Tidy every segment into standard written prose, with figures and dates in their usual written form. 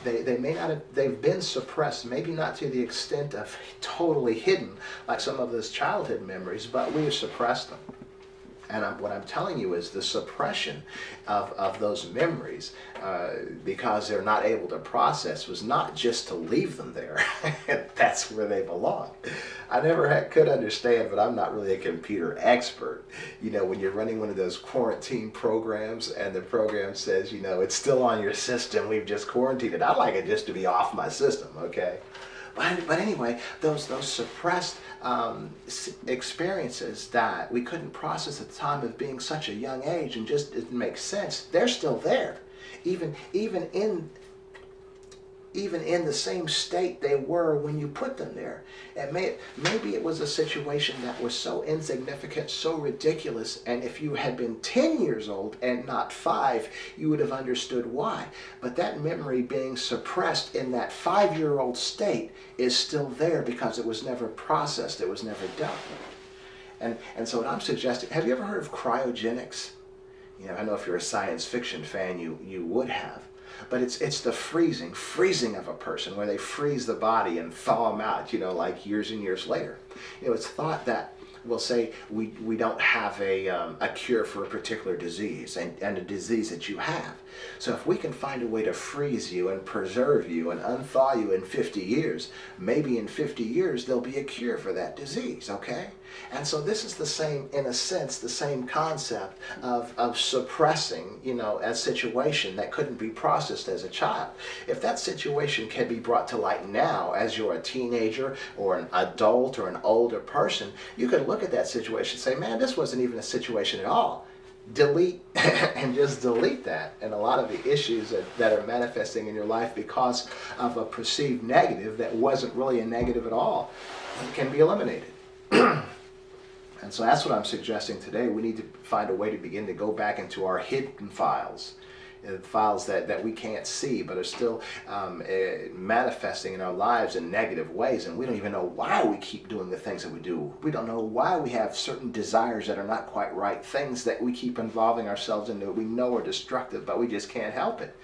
they may not have, they've been suppressed, maybe not to the extent of totally hidden like some of those childhood memories, but we have suppressed them. And what I'm telling you is the suppression of those memories, because they're not able to process, was not just to leave them there. That's where they belong. I never could understand, but I'm not really a computer expert. You know, when you're running one of those quarantine programs and the program says, you know, it's still on your system, we've just quarantined it. I like it just to be off my system, okay? But anyway, those suppressed experiences that we couldn't process at the time of being such a young age and just didn't make sense, they're still there. Even in the same state they were when you put them there. And maybe it was a situation that was so insignificant, so ridiculous, and if you had been 10 years old and not 5, you would have understood why. But that memory being suppressed in that 5-year-old state is still there because it was never processed, it was never dealt with. And so what I'm suggesting, have you ever heard of cryogenics? You know, I know if you're a science fiction fan, you would have. But it's the freezing of a person, where they freeze the body and thaw them out, you know, like years and years later. You know, it's thought that, we'll say we don't have a cure for a particular disease and a disease that you have. So if we can find a way to freeze you and preserve you and unthaw you in 50 years, maybe in 50 years there'll be a cure for that disease, okay? And so this is the same, in a sense, the same concept of suppressing, you know, a situation that couldn't be processed as a child. If that situation can be brought to light now as you're a teenager or an adult or an older person, you could look at that situation and say, man, this wasn't even a situation at all. Delete and just delete that, and a lot of the issues that are manifesting in your life because of a perceived negative that wasn't really a negative at all can be eliminated. And so that's what I'm suggesting today. We need to find a way to begin to go back into our hidden files, files that we can't see but are still manifesting in our lives in negative ways, and we don't even know why we keep doing the things that we do. We don't know why we have certain desires that are not quite right, things that we keep involving ourselves in that we know are destructive, but we just can't help it.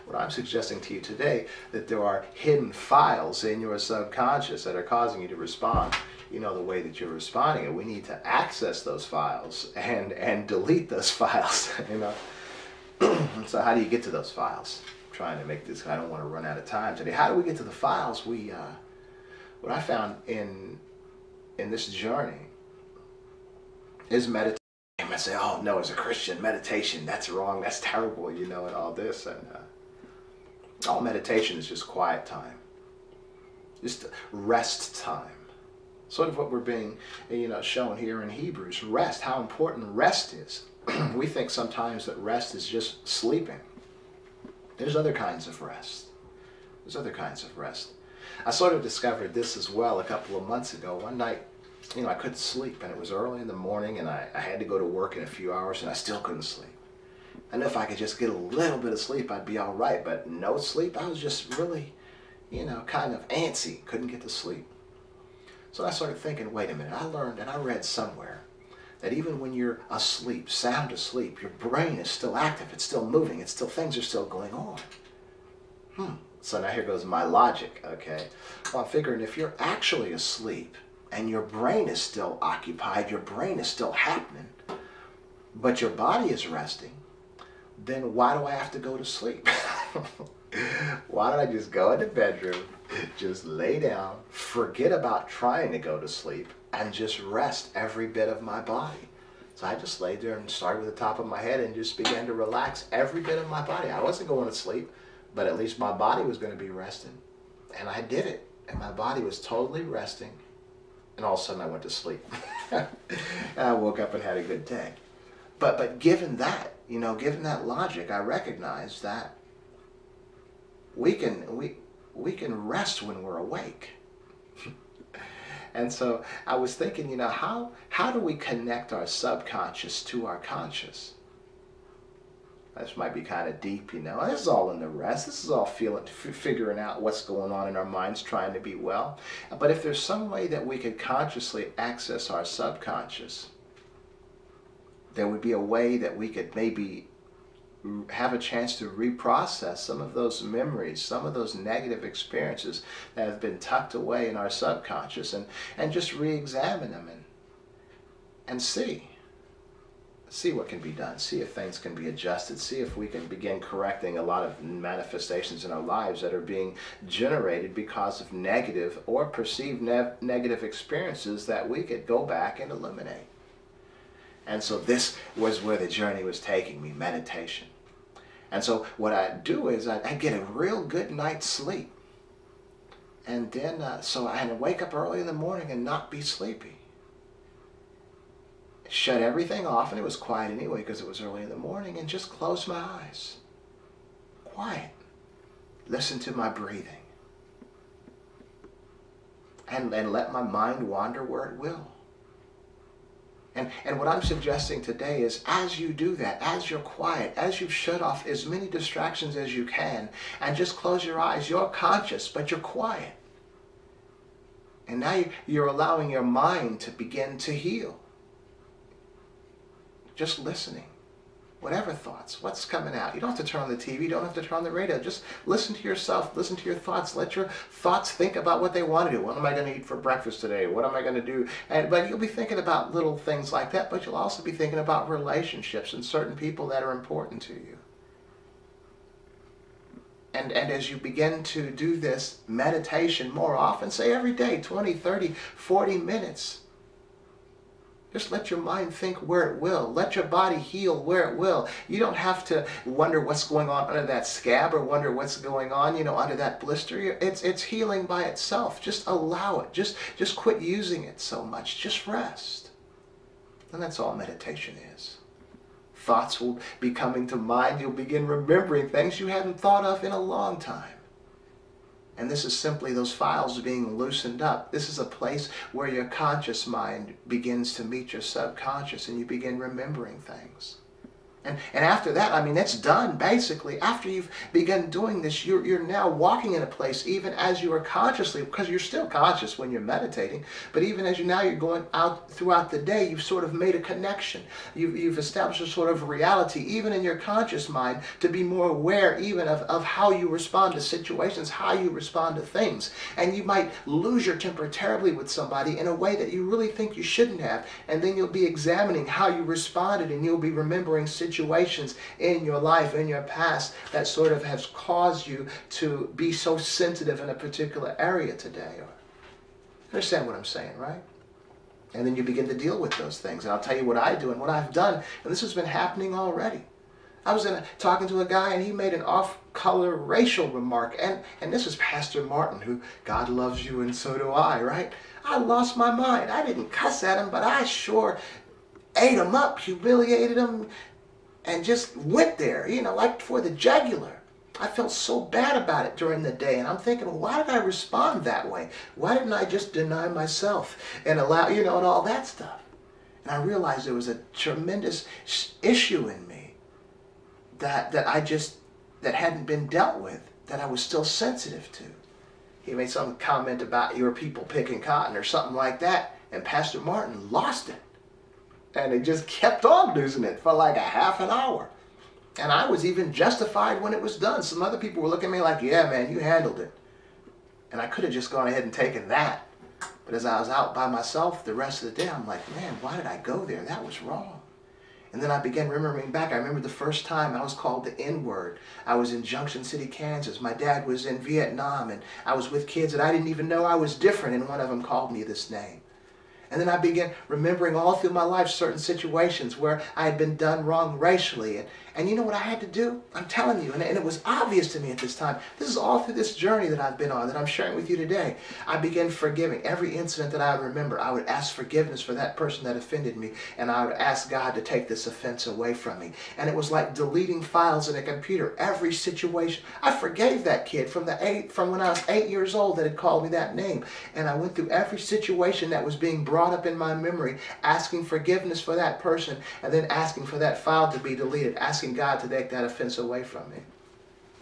What I'm suggesting to you today, that there are hidden files in your subconscious that are causing you to respond, you know, the way that you're responding, and we need to access those files and delete those files, you know. So how do you get to those files? I'm trying to make this, I don't want to run out of time today. How do we get to the files? What I found in this journey is meditation. I say, oh no, as a Christian, meditation, that's wrong, that's terrible, you know, and all this. And all meditation is just quiet time, just rest time. Sort of what we're being, you know, shown here in Hebrews. Rest, how important rest is. We think sometimes that rest is just sleeping. There's other kinds of rest. There's other kinds of rest. I sort of discovered this as well a couple of months ago. One night, you know, I couldn't sleep, and it was early in the morning, and I had to go to work in a few hours, and I still couldn't sleep. And if I could just get a little bit of sleep, I'd be all right. But no sleep, I was just really, you know, kind of antsy. Couldn't get to sleep. So I started thinking, wait a minute, I learned and I read somewhere that even when you're asleep, sound asleep, your brain is still active, it's still moving, it's still, things are still going on. So now here goes my logic, okay? Well, I'm figuring if you're actually asleep and your brain is still occupied, your brain is still happening, but your body is resting, then why do I have to go to sleep? Why don't I just go in the bedroom, just lay down, forget about trying to go to sleep, and just rest every bit of my body? So I just laid there and started with the top of my head and just began to relax every bit of my body. I wasn't going to sleep, but at least my body was going to be resting. And I did it, and my body was totally resting, and all of a sudden I went to sleep. And I woke up and had a good day. But given that, you know, given that logic, I recognized that we can rest when we're awake. And so I was thinking, you know, how do we connect our subconscious to our conscious? This might be kind of deep, you know. This is all in the rest. This is all figuring out what's going on in our minds, trying to be well. But if there's some way that we could consciously access our subconscious, there would be a way that we could maybe have a chance to reprocess some of those memories, some of those negative experiences that have been tucked away in our subconscious, and just re-examine them and see what can be done, see if things can be adjusted, see if we can begin correcting a lot of manifestations in our lives that are being generated because of negative or perceived negative experiences that we could go back and eliminate. And so this was where the journey was taking me, meditation. And so what I do is I get a real good night's sleep. And then, so I had to wake up early in the morning and not be sleepy. Shut everything off, and it was quiet anyway because it was early in the morning, and just close my eyes. Quiet. Listen to my breathing. And let my mind wander where it will. And what I'm suggesting today is, as you do that, as you're quiet, as you've shut off as many distractions as you can, and just close your eyes, you're conscious, but you're quiet. And now you're allowing your mind to begin to heal. Just listening. Whatever thoughts, what's coming out. You don't have to turn on the TV, you don't have to turn on the radio. Just listen to yourself, listen to your thoughts. Let your thoughts think about what they want to do. What am I going to eat for breakfast today? What am I going to do? But you'll be thinking about little things like that, but you'll also be thinking about relationships and certain people that are important to you. And as you begin to do this meditation more often, say every day, 20, 30, 40 minutes, just let your mind think where it will. Let your body heal where it will. You don't have to wonder what's going on under that scab or wonder what's going on, under that blister. It's healing by itself. Just allow it. Just quit using it so much. Just rest. And that's all meditation is. Thoughts will be coming to mind. You'll begin remembering things you hadn't thought of in a long time. And this is simply those files being loosened up. This is a place where your conscious mind begins to meet your subconscious, and you begin remembering things. And after that, it's done, basically. After you've begun doing this, you're now walking in a place, even as you are consciously, because you're still conscious when you're meditating, but even as you're going out throughout the day, you've sort of made a connection. You've established a sort of reality, even in your conscious mind, to be more aware even of how you respond to situations, how you respond to things. And you might lose your temper terribly with somebody in a way that you really think you shouldn't have, and then you'll be examining how you responded, and you'll be remembering situations in your life, in your past, that sort of has caused you to be so sensitive in a particular area today. Understand what I'm saying, right? And then you begin to deal with those things. And I'll tell you what I do and what I've done, and this has been happening already. I was talking to a guy, and he made an off-color racial remark, and this is Pastor Martin, who, God loves you and so do I, right? I lost my mind. I didn't cuss at him, but I sure ate him up, humiliated him, and just went there, like for the jugular. I felt so bad about it during the day, and I'm thinking, well, why did I respond that way? Why didn't I just deny myself and allow, and all that stuff? And I realized there was a tremendous issue in me that hadn't been dealt with, that I was still sensitive to. He made some comment about your people picking cotton or something like that, and Pastor Martin lost it. And it just kept on losing it for like a half an hour. And I was even justified when it was done. Some other people were looking at me like, yeah, man, you handled it. And I could have just gone ahead and taken that. But as I was out by myself the rest of the day, I'm like, man, why did I go there? That was wrong. And then I began remembering back. I remember the first time I was called the N-word. I was in Junction City, Kansas. My dad was in Vietnam, and I was with kids that I didn't even know I was different, and one of them called me this name. And then I began remembering all through my life certain situations where I had been done wrong racially. And you know what I had to do? I'm telling you, and it was obvious to me at this time. This is all through this journey that I've been on, that I'm sharing with you today. I began forgiving. Every incident that I would remember, I would ask forgiveness for that person that offended me, and I would ask God to take this offense away from me. And it was like deleting files in a computer. Every situation. I forgave that kid from when I was 8 years old that had called me that name. And I went through every situation that was being brought up in my memory, asking forgiveness for that person, and then asking for that file to be deleted, asking God to take that offense away from me.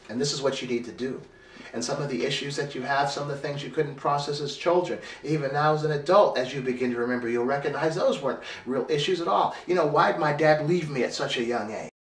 And this is what you need to do. And some of the issues that you have, some of the things you couldn't process as children, even now as an adult, as you begin to remember, you'll recognize those weren't real issues at all. Why did my dad leave me at such a young age?